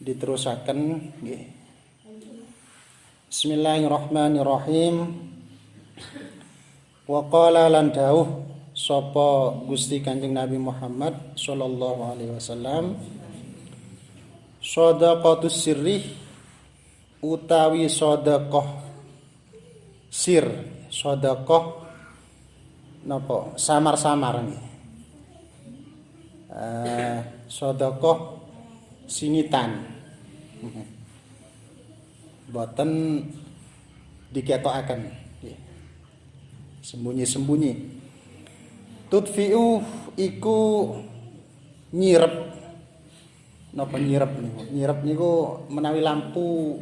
diterusaken nggih. Bismillahirrahmanirrahim. Wa qala lan dawuh sapa Gusti Kanjeng Nabi Muhammad sallallahu alaihi wasallam, shadaqatus sirri utawi sedekah sir, sedekah napa samar-samar nggih. Sedekah singitan. Boten diketokaken nggih. Sembunyi-sembunyi. Tudfi'u iku nyirep. Napa nyirep niku? Nyirep niku menawi lampu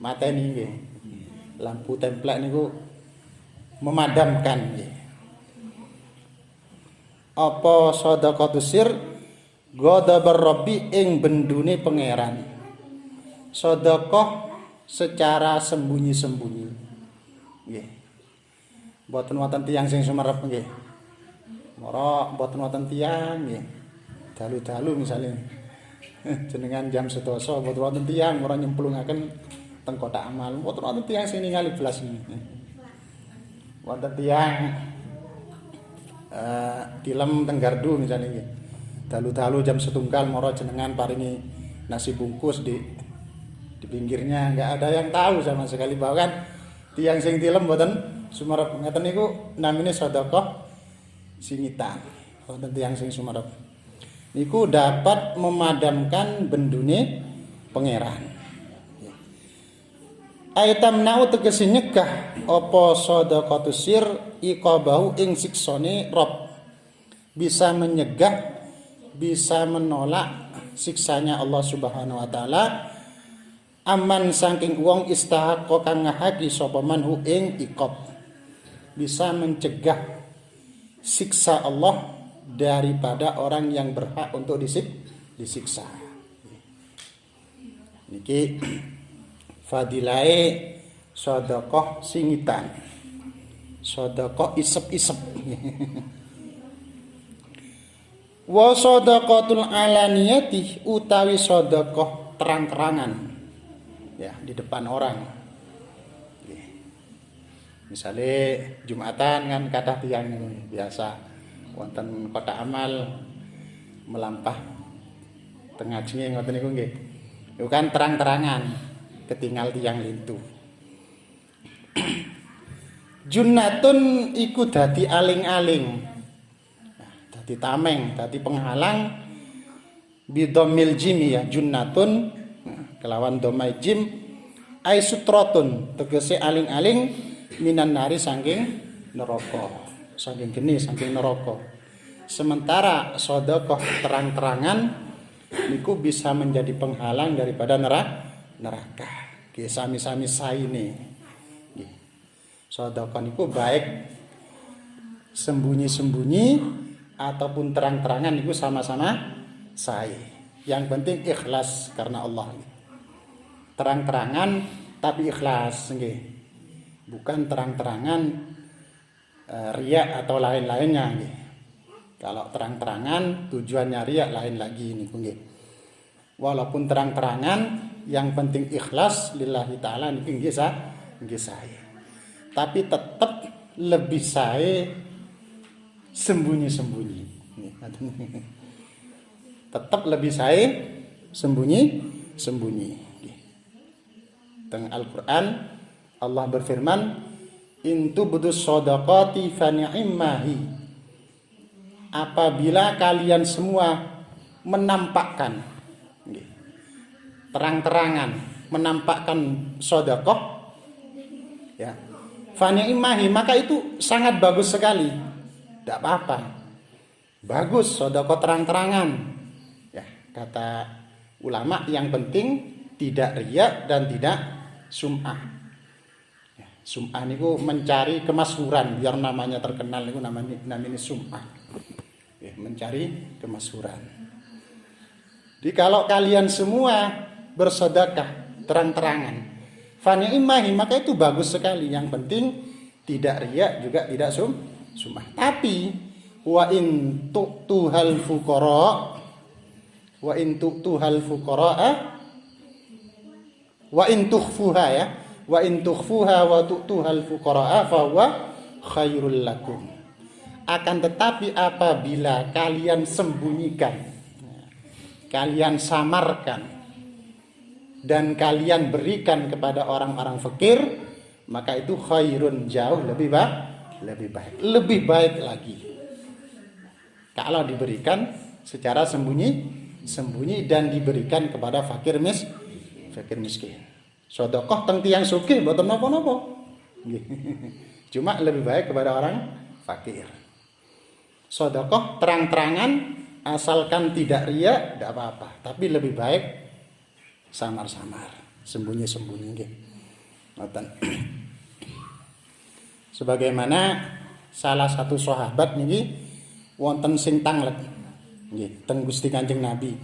mateni nggih. Lampu templek niku memadamkan nggih. Apa shadaqatus sir ghadabar rabbi ing bendune pangeran. Sedekah secara sembunyi-sembunyi. Nggih. Mboten wonten tiyang sing sumerep nggih. Mara mboten wonten tiyang nggih. Dalu-dalu misalnya jenengan jam 11 mboten wonten tiyang ora nyemplungaken teng kotak amal. Mboten wonten tiyang sing ningali blas niki. Wonten tiyang tilem teng gardu misalnya nggih. Dalu-dalu jam 1 mara jenengan paringi nasi bungkus di pinggirnya, enggak ada yang tahu sama sekali, bahkan tiyang sing tilem mboten sumerep. Ngeten niku namine sedekah singitan. Wonten tiyang sing sumerep niku dapat memadamkan bendune pangeran. Aitam nau tegese nyegah apa shadaqatus sir iqabahu ing siksane Rabb. Bisa menyegah, bisa menolak siksanya Allah Subhanahu wa taala. Aman saking wong istahaqqa kang ngahaki sapa manhu ing iqab. Bisa mencegah siksa Allah daripada orang yang berhak untuk disiksa. Niki fadilahe sedekah singitan. Sedekah isep-isep. Wa shadaqatul alaniyati utawi sedekah terang-terangan. Ya, di depan orang. Misalnya Jumatan kan kathah tiyang biasa wonten kotak amal melampah tengah jenenge ngoten niku nggih. Itu kan terang-terangan ketinggal tiyang lintu. Junnatun iku dadi aling-aling. Nah, dadi tameng, dadi penghalang bidomil jimi ya junnatun kelawan domai jim ai sutratun tegese aling-aling minan nari saking neraka, saking geni saking neraka. Sementara sedekah terang-terangan niku bisa menjadi penghalang daripada neraka. Nggih sami-sami saine. Nggih. Sedekah niku baik sembunyi-sembunyi ataupun terang-terangan niku sama-sama sae. Yang penting ikhlas karena Allah. Terang-terangan tapi ikhlas nggih. Bukan terang-terangan riya atau lain-lainnya nggih. Kalau terang-terangan tujuannya riya lain lagi niku nggih. Walaupun terang-terangan yang penting ikhlas lillahi taala niku nggih sae. Tapi tetap lebih sae sembunyi-sembunyi. Tetap lebih sae sembunyi-sembunyi. Teng Al-Qur'an Allah berfirman, "In tubdus shadaqati fa ni'mahi." Apabila kalian semua menampakkan terang-terangan menampakkan sedekah ya, fa ni'mahi, maka itu sangat bagus sekali. Tidak apa-apa. Bagus sedekah terang-terangan. Ya, kata ulama yang penting tidak riya dan tidak sum'ah. Ya, sum'ah niku mencari kemasyhuran biar namanya terkenal niku namanya sum'ah. Ya, mencari kemasyhuran. Jadi kalau kalian semua bersedekah terang-terangan, fa ni'mahi, maka itu bagus sekali. Yang penting tidak riya juga tidak sum'ah. Tapi wa in tu'tuhal fuqara, Wa in tu'tuhal fuqara'a wa in tukhfuha ya. Wa in tukhfuha wa tu'tuhal fuqara'a fa huwa khairul lakum. Akan tetapi apabila kalian sembunyikan, kalian samarkan, dan kalian berikan kepada orang-orang fakir, maka itu khairun, jauh lebih baik, lebih baik lagi. Kalau diberikan secara sembunyi dan diberikan kepada fakir miskin. Sedekah teng tiyang sugih mboten napa-napa. Cuma lebih baik kepada orang fakir. Sedekah terang-terangan asalkan tidak riya tidak apa-apa, tapi lebih baik samar-samar, sembunyi-sembunyi nggih. Ngoten. Sebagaimana salah satu sahabat niki wonten sing tanglet nggih teng Gusti Kanjeng Nabi.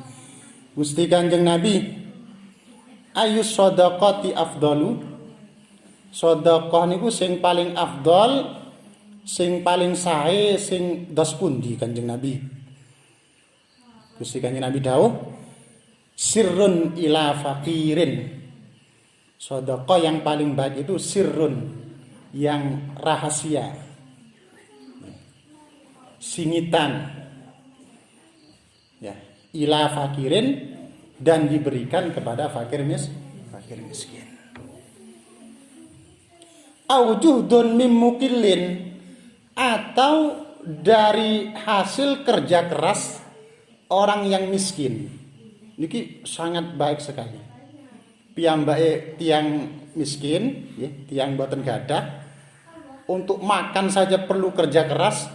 Gusti Kanjeng Nabi, ayu shadaqati afdalu? Sedekah niku sing paling afdal, sing paling sae, sing dos pundi Kanjeng Nabi? Gusti Kanjeng Nabi dawuh, sirrun ila fakirin. Sedekah yang paling baik itu sirrun, yang rahasia, singitan, ya, ila fakirin, dan diberikan kepada fakir miskin. Aujuhdun mimukilin, atau dari hasil kerja keras orang yang miskin. Niki sangat baik sekali. Piyambake tiang miskin, ya, tiang boten gadah, untuk makan saja perlu kerja keras,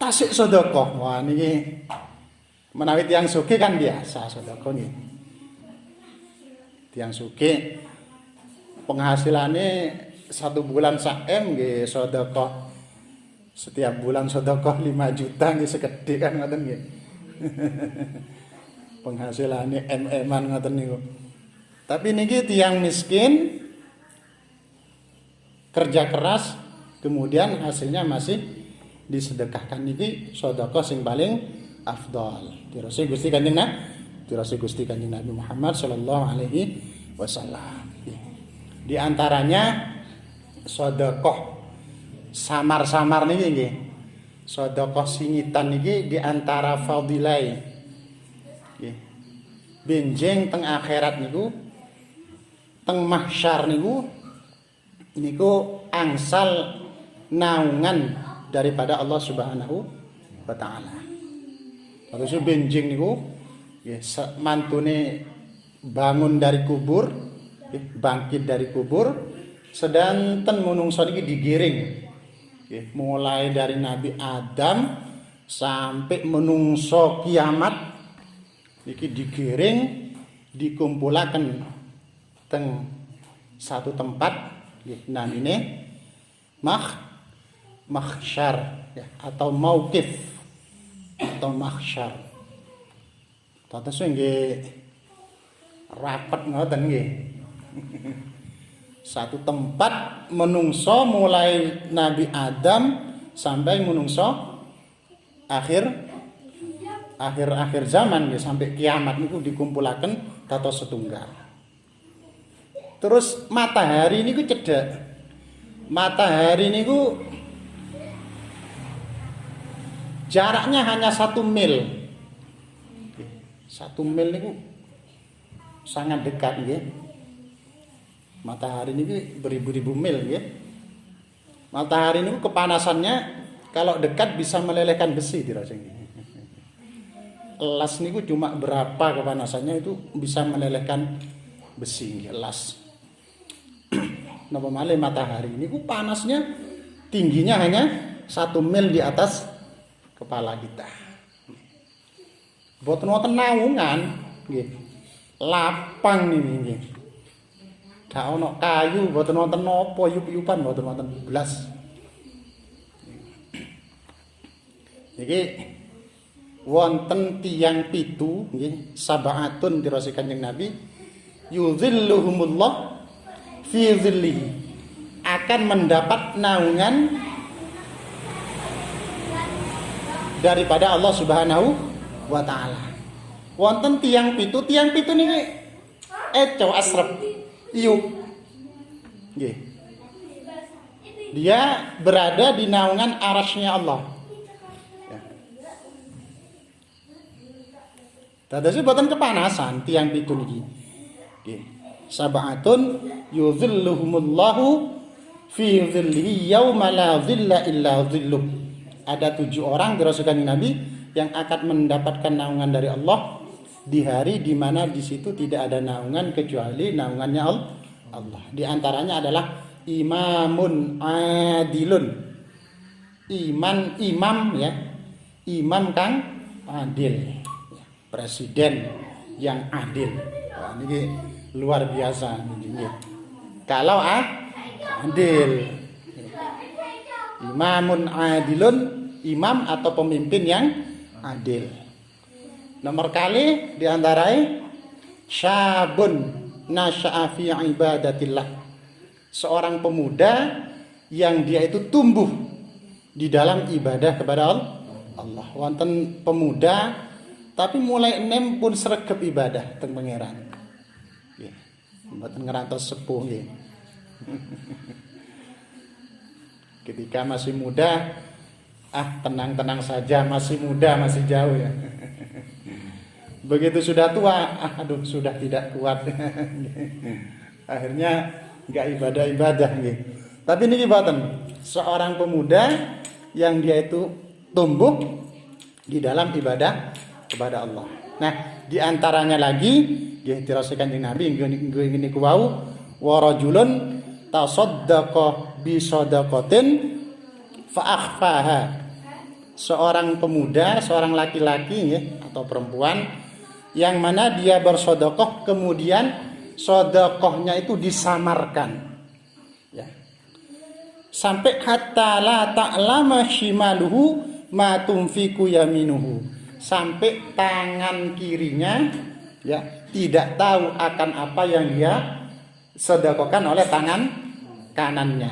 tasik sedekah. Wah niki menawi tiang sugih kan biasa sedekah niki. Tiang sugih penghasilannya 1 bulan sak M nggih sedekah. Setiap bulan sedekah 5 juta nggih segede kan ngoten nggih. Penghasilannya M-an ngoten niku. Tapi niki tiang miskin kerja keras kemudian hasilnya masih disedekahkan, niki sedekah sing paling afdal. Dirasa Gusti Kanjeng Nabi Muhammad sallallahu alaihi wasallam. Di antaranya sedekah samar-samar niki nggih. Sedekah singitan niki di antara fadilai. Nggih. Benjing teng akhirat niku, teng mahsyar niku angsal naungan daripada Allah Subhanahu wa taala. Terus benjing niku nggih mantune bangun dari kubur, bangkit dari kubur, sedanten menungso niki digiring. Mulai dari Nabi Adam sampai menungso kiamat niki digiring, dikumpulaken teng satu tempat namine mahsyar ya, atau mauqif atau mahsyar. Tates nggih rapat ngoten nggih. Satu tempat menungso mulai Nabi Adam sampai menungso akhir zaman ya, sampai kiamat niku dikumpulaken dados setunggal. Terus matahari niku cedhak. Matahari niku jaraknya hanya 1 mil. 1 mil niku sangat dekat nggih. Matahari ini beribu-ribu mil ya. Matahari ini kepanasannya kalau dekat bisa melelehkan besi dirasa. Elas niku cuma berapa kepanasannya itu bisa melelehkan besi elas. Napa malih matahari niku panasnya tingginya hanya 1 mil di atas kepala kita. Boten wonten naungan nggih. Lapang niki nggih. Gak ono kayu, mboten wonten napa, yup-yupan mboten wonten blas. Iki wonten tiyang 7 nggih, sabaatun dirasa Kanjeng Nabi, yuzilluhumullah fi zillihi, akan mendapat naungan daripada Allah Subhanahu wa taala. Wonten tiang pitu niki eco asrep iup. Nggih. Dia berada di naungan arasy-Nya Allah. Ya. Tadase boten kepanasan tiang pitu niki. Nggih. Sab'atun yuzilluhumullahu fi dhillihi yauma la dhilla illa dhilluh. Ada 7 orang dirasukan Nabi yang akan mendapatkan naungan dari Allah di hari di mana di situ tidak ada naungan kecuali naungannya Allah. Di antaranya adalah imamun adilun. Imam ya. Imam kang adil. Presiden yang adil. Wah, ini luar biasa ini. Kalau adil. Imamun adilun, imam atau pemimpin yang adil. Nomor kali diantarai syabun nasya'a fi ibadatillah. Seorang pemuda yang dia itu tumbuh di dalam ibadah kepada Allah. Wonten pemuda tapi mulai enem pun sregep ibadah teng pangeran. Nggih. Mboten ngerantos sepuh nggih. Ketika masih muda, tenang-tenang saja, masih muda, masih jauh ya. Begitu sudah tua, aduh sudah tidak kuat. Akhirnya nggak ibadah-ibadah gitu. Tapi ini boten, seorang pemuda yang dia itu tumbuh di dalam ibadah kepada Allah. Nah, di antaranya lagi, dirasikan di Nabi ini kuwau warajulun tasaddaqa bi shadaqatin fa akhfaha. Seorang pemuda, seorang laki-laki ya, atau perempuan yang mana dia bersedekah kemudian sedekahnya itu disamarkan. Ya. Sampai hatta la ta'lama shimaluhu ma tunfiku yaminuhu. Sampai tangan kirinya ya tidak tahu akan apa yang dia sedekahkan oleh tangan kanannya.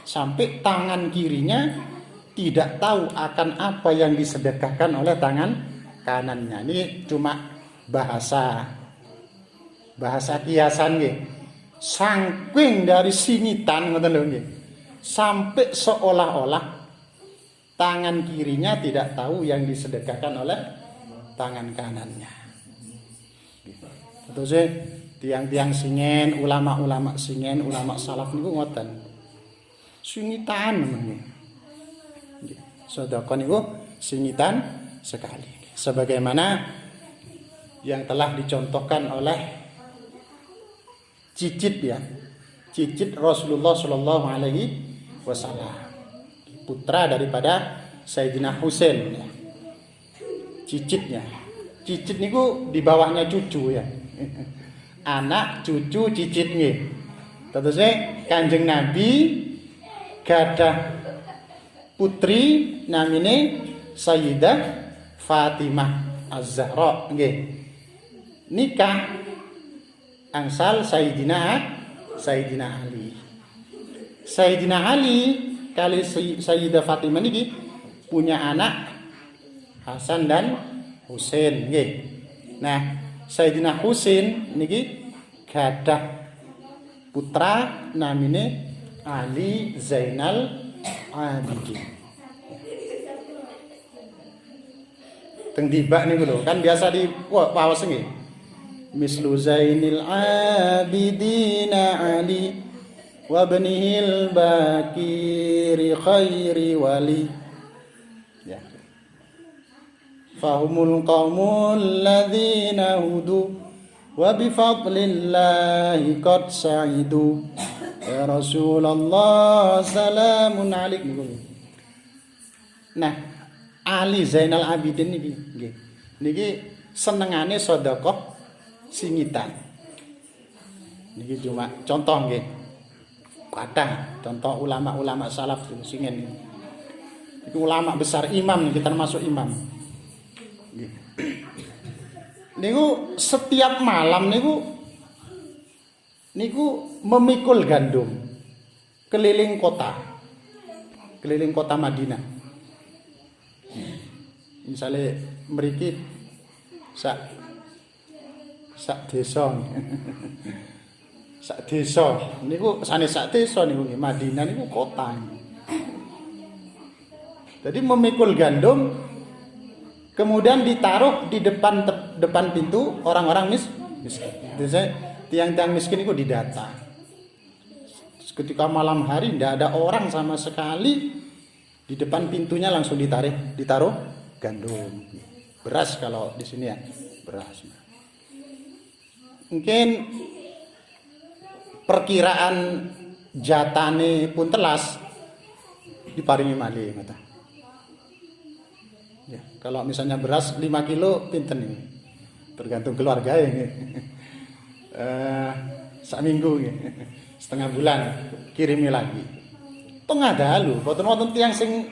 Sampai tangan kirinya tidak tahu akan apa yang disedekahkan oleh tangan kanannya. Ini cuma bahasa kiasan nggih. Saking dari singitan ngoten lho nggih. Sampai seolah-olah tangan kirinya tidak tahu yang disedekahkan oleh tangan kanannya. Terus tiang-tiang singen, ulama-ulama singen, ulama salaf niku ngoten. Singitan namanya. Sedekah niku singitan sekali. Sebagaimana yang telah dicontohkan oleh cicit ya. Cicit Rasulullah Shallallahu alaihi wasallam. Putra daripada Sayyidina Husain ya. Cicitnya. Cicit niku di bawahnya cucu ya. Anak cucu cicit nggih. Terusé Kanjeng Nabi gadah putri namine Sayyidah Fatimah Az-Zahra nggih. Nikah angsal Sayyidina Ali. Sayyidina Ali kali Sayyidah Fatimah niki punya anak Hasan dan Husain nggih. Nah, Sayyidina Husain niki gadah putra namine Ali Zainal Abidin. Teng dibak niku lho, kan biasa di waos nggih. Mislu Zainil Abidin Ali wa ibnihil Bakiri khairi wali. Ya. Fahumul qaumul ladzina hudu wa bi fadlillahi qad sa'idu. Ya Rasulullah salamun alaikum. Nah, Ali Zainal Abidin niki nggih. Niki senengane sedekah singitan. Niki cuma contoh nggih. Kadang contoh ulama-ulama salaf singen niki. Itu ulama besar imam kita termasuk imam. Nggih. Niku setiap malam niku memikul gandum keliling kota Madinah. Misalnya mriki sak desa. Sak desa niku sanes sak desa niku Madinah niku kota. Jadi memikul gandum kemudian ditaruh di depan pintu orang-orang miskin. Biasanya tiang-tiang miskin itu didata. Ketika malam hari tidak ada orang sama sekali, di depan pintunya langsung ditaruh gandum, beras kalau di sini ya beras. Mungkin perkiraan jatane pun telas diparingi malih ngata. Ya, kalau misalnya beras 5 kilo pinten ini, tergantung keluarga ini. Sak minggu ini, setengah bulan kirimi lagi. Tengah dalu, boten tiang sing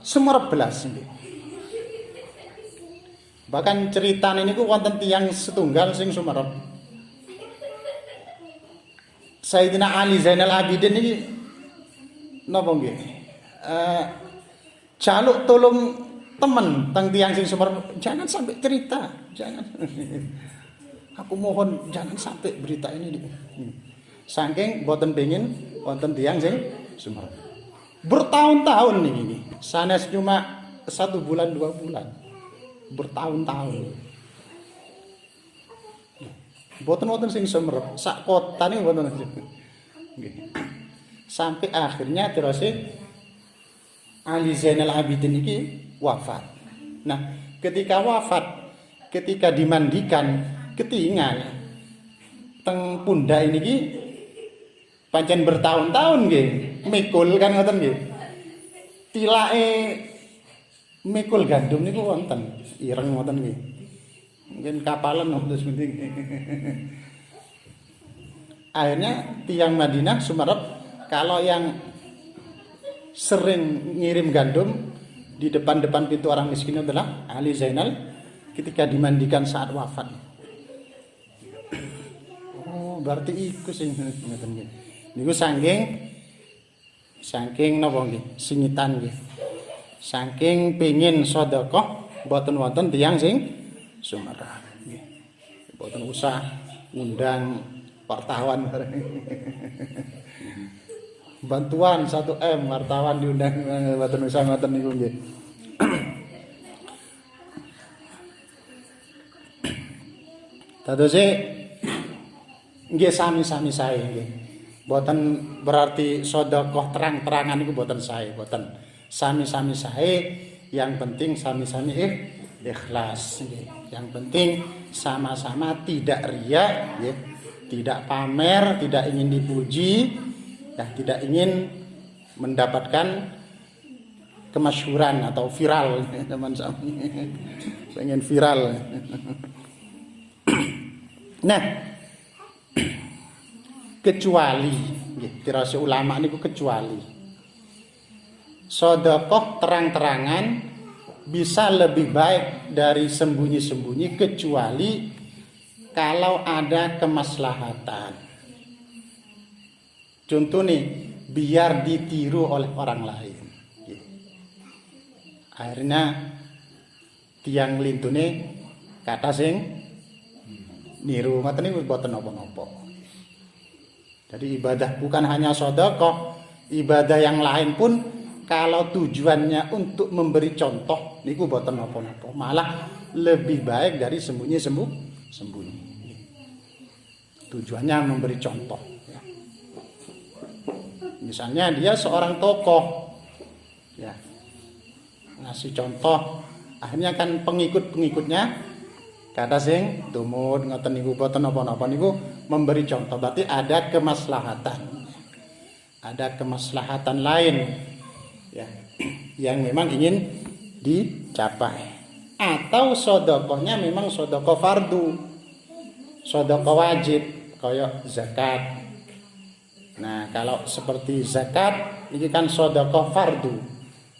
sumerep belas ini. Bahkan cerita ini ku wonten tiang setunggal sing sumerep. Sayyidina Ali Zainal Abidin ini napa nggih? Jaluk tolong temen teng tiang sing sumerep, jangan sampai cerita, jangan. Aku mohon jangan sampai berita ini. Saking boten pengin wonten tiang sing sumerep. Bertahun-tahun ini. Sanes cuma 1 bulan 2 bulan. Bertahun-tahun. Boten sing sumerep, sak kota niku boten. Sampai akhirnya terus Ali Zainal Abidin ini wafat. Nah, ketika wafat, ketika dimandikan, ketinggal teng pundak ini ki pancen bertahun-tahun nggih, mikul kan ngoten nggih. Tilake mikul gandum niku wonten, ireng ngoten nggih. Mungkin kapalan terus penting. Akhirnya tiang Madinah Sumerep kalau yang sering ngirim gandum di depan pintu orang miskin adalah Ali Zainal ketika dimandikan saat wafat. Oh, berarti iku sing ngoten nggih. Niku saking napa nggih? Singitan nggih. Saking pengin sedekah boten wonten tiyang sing sumerep nggih. Boten usah ngundang wartawan. Bantuan 1M wartawan diundang boten usah ngoten niku nggih. Tadose nggih sami-sami sae nggih. Boten berarti sedekah terang-terangan niku boten sae, boten. Sami-sami sae, yang penting sami-sami ikhlas nggih. Yang penting sama-sama tidak riya nggih, tidak pamer, tidak ingin dipuji, ya, tidak ingin mendapatkan kemasyhuran atau viral teman sami. Pengen viral. Nah, kecuali tirase ulama niku kecuali sedekah terang-terangan bisa lebih baik dari sembunyi-sembunyi kecuali kalau ada kemaslahatan. Contoh nih, biar ditiru oleh orang lain. Akhirnya tiang lintune kata sing niru ngoten niku boten napa-napa. Jadi ibadah bukan hanya sedekah, ibadah yang lain pun kalau tujuannya untuk memberi contoh niku boten napa-napa, malah lebih baik dari sembunyi. Tujuannya memberi contoh. Misalnya dia seorang tokoh, ya, ngasih contoh, akhirnya kan pengikut-pengikutnya kata sing tumut ngoten niku boten napa-napa niku memberi contoh, berarti ada kemaslahatan. Ada kemaslahatan lain ya yang memang ingin dicapai. Atau sedekahnya memang sedekah fardu. Sedekah wajib kayak zakat. Nah, kalau seperti zakat ini kan sedekah fardu,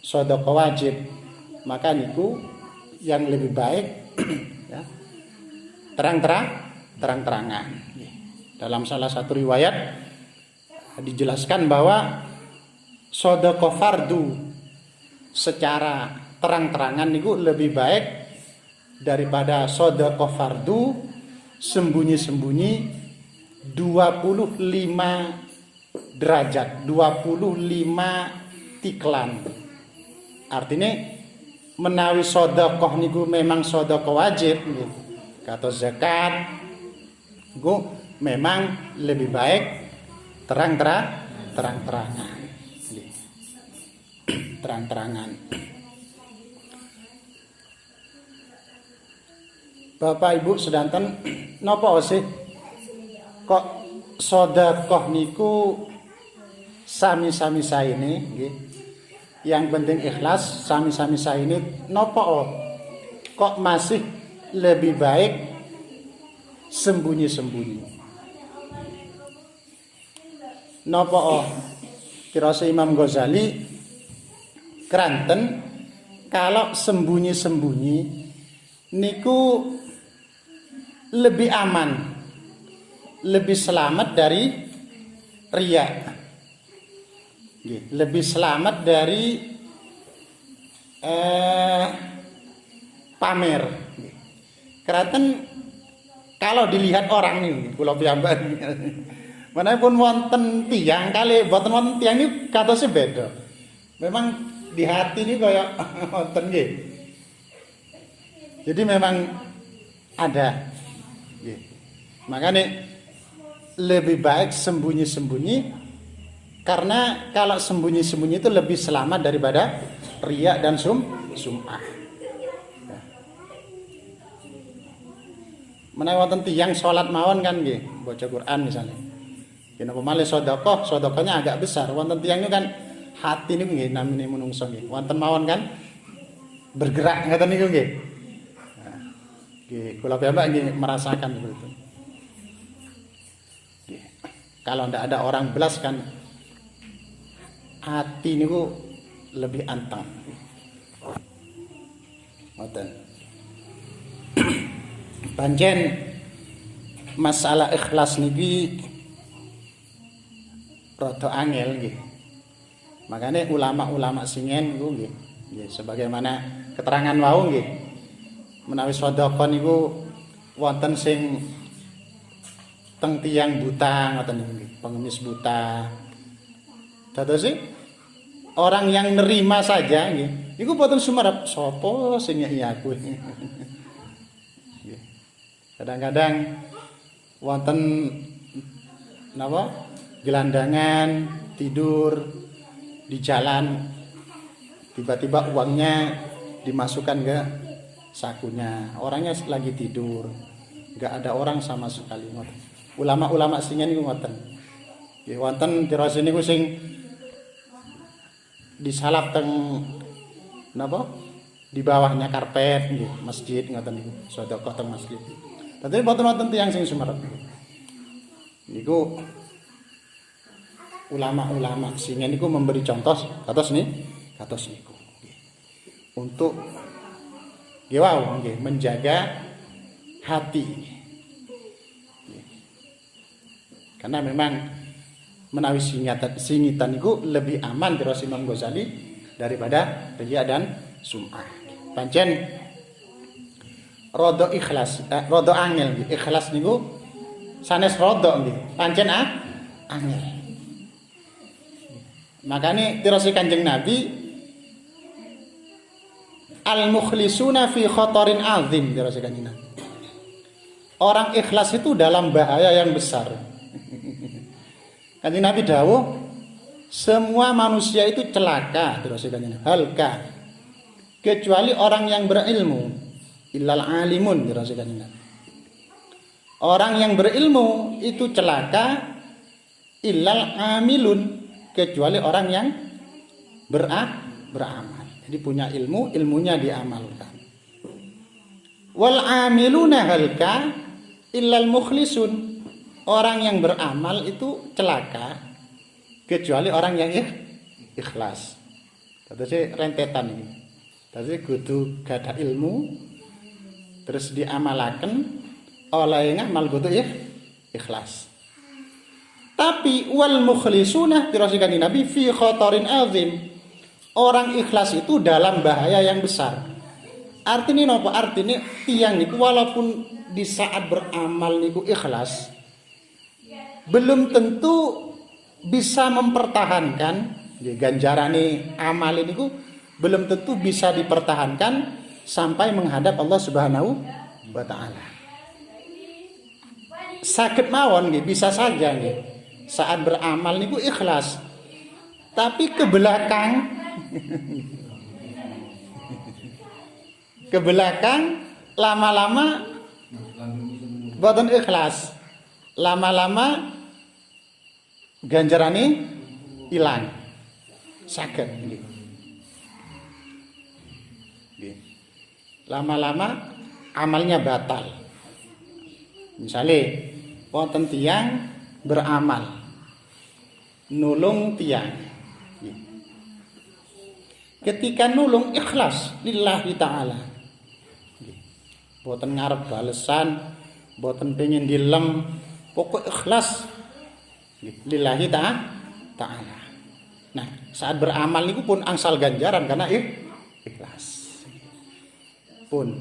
sedekah wajib. Maka niku yang lebih baik ya, terang-terangan. Dalam salah satu riwayat dijelaskan bahwa sedekah fardu secara terang-terangan niku lebih baik daripada sedekah fardu sembunyi-sembunyi 25 derajat, 25 tiklan. Artinya menawi sedekah niku memang sedekah wajib nggih. Kata zakat niku memang lebih baik terang-terangan. Nggih. Terang-terangan. Bapak Ibu sedanten napa sih kok sedekah niku sami-sami saene nggih. Yang penting ikhlas sami-sami saene napa kok masih lebih baik sembunyi-sembunyi. Napa kirasa Imam Ghazali keranten kalau sembunyi-sembunyi niku lebih aman, lebih selamat dari riya. Lebih selamat dari pamer. Keranten kalau dilihat orang nih, kula piyambak. Manapun wonten tiyang kali boten wonten tiyang ini katose beda. Memang di hati ini kaya wonten nggih. Jadi memang ada. Makanya lebih baik sembunyi-sembunyi, karena kalau sembunyi-sembunyi itu lebih selamat daripada riya dan sum'ah. Menawi wonten tiyang salat mawon kan nggih, baca Quran misalnya. Kenapa malih sedekahnya agak besar. Wonten tiyang niku kan hati niku nggih namine menungso nggih. Wonten mawon kan bergerak ngoten niku nggih. Nggih, kula piyambak nggih merasakan begitu. Kalau ndak ada orang belas kan hati niku lebih anteng. Ngoten. Pancen masalah ikhlas niki rada angel nggih. Makanya ulama-ulama singen niku nggih, sebagaimana keterangan wau nggih. Menawi sedekah niku wonten sing teng tiyang buta ngoten niku, pengemis buta. Dados orang yang nerima saja nggih, niku boten sumerep sapa sing nyeki aku. Kadang-kadang wonten napa? Gelandangan, tidur di jalan, tiba-tiba uangnya dimasukkan ke sakunya. Orangnya lagi tidur, nggak ada orang sama sekali. Ulama-ulama singen niku ngoten. Nggih wonten dirasa niku sing disalap teng napa? Di bawahnya karpet nggih, masjid ngoten niku. Sedekah teng masjid. Tapi boten-boten tiyang sing sumerep. Niku ulama-ulama singen niku memberi contoh kados niku. Untuk nggih wau nggih menjaga hati. Karena memang menawi singitan niku lebih aman kira Imam Ghazali daripada riya dan sum'ah. Pancen rada ikhlas, rada angel nggih. Ikhlas niku sanes rada nggih. Pancen angel. Makane tirasi Kanjeng Nabi al-mukhlisuna fi khatarin azim tirasi Kanjeng Nabi. Orang ikhlas itu dalam bahaya yang besar. Kanjeng Nabi dawuh semua manusia itu celaka tirasi Kanjeng Nabi. Halka kecuali orang yang berilmu. Illal alimun tirasi Kanjeng Nabi. Orang yang berilmu itu celaka illal amilun, kecuali orang yang beramal. Jadi punya ilmu, ilmunya diamalkan. Wal amiluna halka illal mukhlisun. Orang yang beramal itu celaka kecuali orang yang ikhlas. Tadi rentetan ini. Tadi kudu gada ilmu terus diamalaken oleh ngamal kudu ikhlas. Tapi wal mukhlisuna dirasikan di Nabi fi khatarin azim. Orang ikhlas itu dalam bahaya yang besar. Artinya napa? Artinya tiyang niku walaupun di saat beramal niku ikhlas, belum tentu bisa mempertahankan ganjarane amal niku, belum tentu bisa dipertahankan sampai menghadap Allah Subhanahu wa taala. Saged mawon nggih, bisa saja nggih. Saat beramal niku ikhlas. Tapi ke belakang ke belakang lama-lama boten ikhlas. Lama-lama ganjarane ilang. Saged nggih. Lama-lama amalnya batal. Misalnya wonten tiyang beramal nulung tiyang, ketika nulung ikhlas lillahi ta'ala, boten ngarep balesan, boten pengen dilem, pokok ikhlas lillahi ta'ala. Nah, saat beramal niku pun angsal ganjaran karena ikhlas. Pun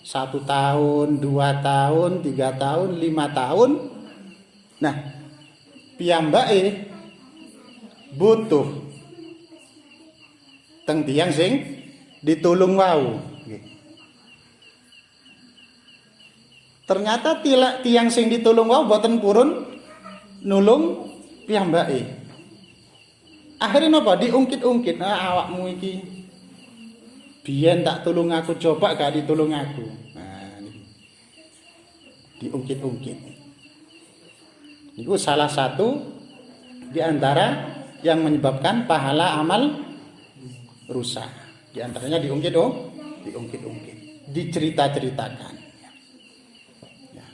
1 tahun, 2 tahun, 3 tahun, 5 tahun. Nah, piyambake butuh teng tiyang sing ditulung wau. Ternyata tiyang sing ditulung wau boten purun nulung piyambake. Akhirnya napa? Diungkit-ungkit, awakmu iki biyen tak tulung aku, coba gak ditulung aku. Nah, diungkit-ungkit. Itu salah satu di antara yang menyebabkan pahala amal rusak. Di antaranya diungkit-ungkit, dicerita-ceritakan. Ya.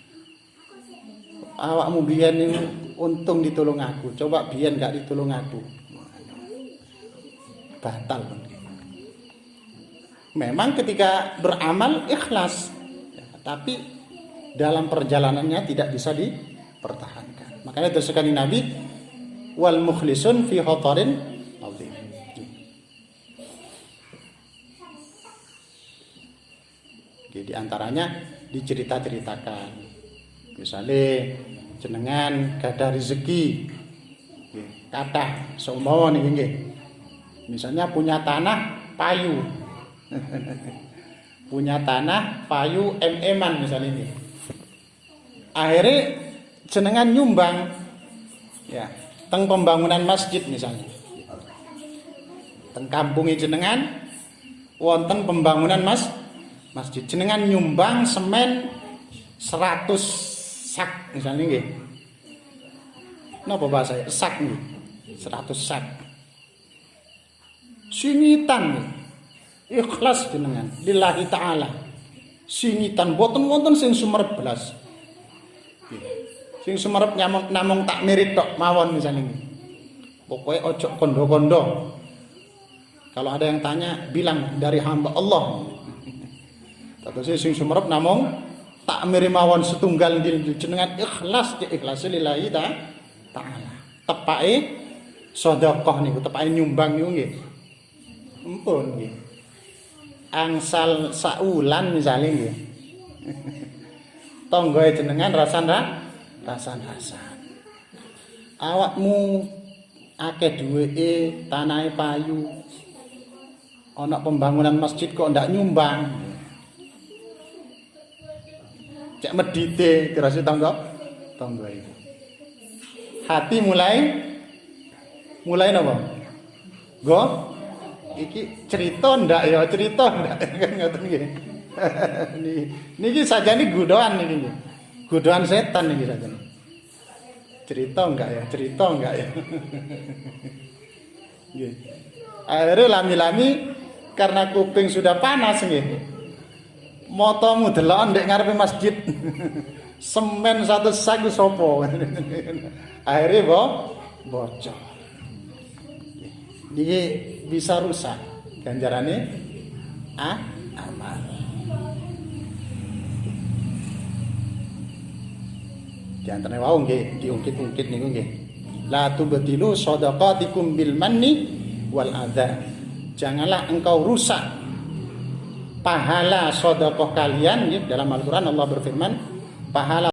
Awakmu biyen untung ditulung aku, coba biyen gak ditulung aku. Batal. Memang ketika beramal ikhlas, ya, tapi dalam perjalanannya tidak bisa dipertahankan. Makanya tersekali Nabi wal mukhlisun fi khatarin azim. Jadi antaranya dicerita-ceritakan. Misalnya jenengan gadah rezeki, kathah seumpama nggih. Misalnya punya tanah payu. Punya tanah payu em-eman misalnya ini. Akhirnya jenengan nyumbang ya teng pembangunan masjid misalnya. Teng kampunge jenengan wonten pembangunan masjid. Jenengan nyumbang semen 100 sak misalnya nggih. Napa bahasa sak nggih? 100 sak. Singitan ikhlas jenengan lillahi ta'ala. Singitan boten wonten sing sumerep belas. Sing sumerep namung tak mirit tok mawon misalnya. Pokoknya ojo kondo-kondo. Kalau ada yang tanya bilang dari hamba Allah. Tapi sing sumerep namung tak mirit mawon setunggal jenengan ikhlas lillahi ta'ala. Tepake sedekah niku, tepake nyumbang niku nggih. Empun nggih. Angsal saulan misalnya nggih. Tonggoe jenengan rasan. Awakmu akeh duweke, tanahe payu. Ana pembangunan masjid kok ndak nyumbang. Cek medite dirasi tonggoe. Hati mulai napa? Iki cerita ndak ya cerita ndak ngoten nggih. Niki sajane godhoan niki. Godhoan setan niki sajane. Cerita enggak ya? Nggih. Akhirnya lami-lami karena kuping sudah panas nggih. Motomu delok ndek ngarepe masjid. Semen 1 sak sapa. Akhirnya bocor. Niki bisa rusak ganjarane amal. Di antara wau nggih diungkit-ungkit niku nggih. La tubtilu shadaqatikum bil manni wal adza. Janganlah engkau rusak pahala sedekah kalian, ya, dalam Al-Qur'an Allah berfirman, pahala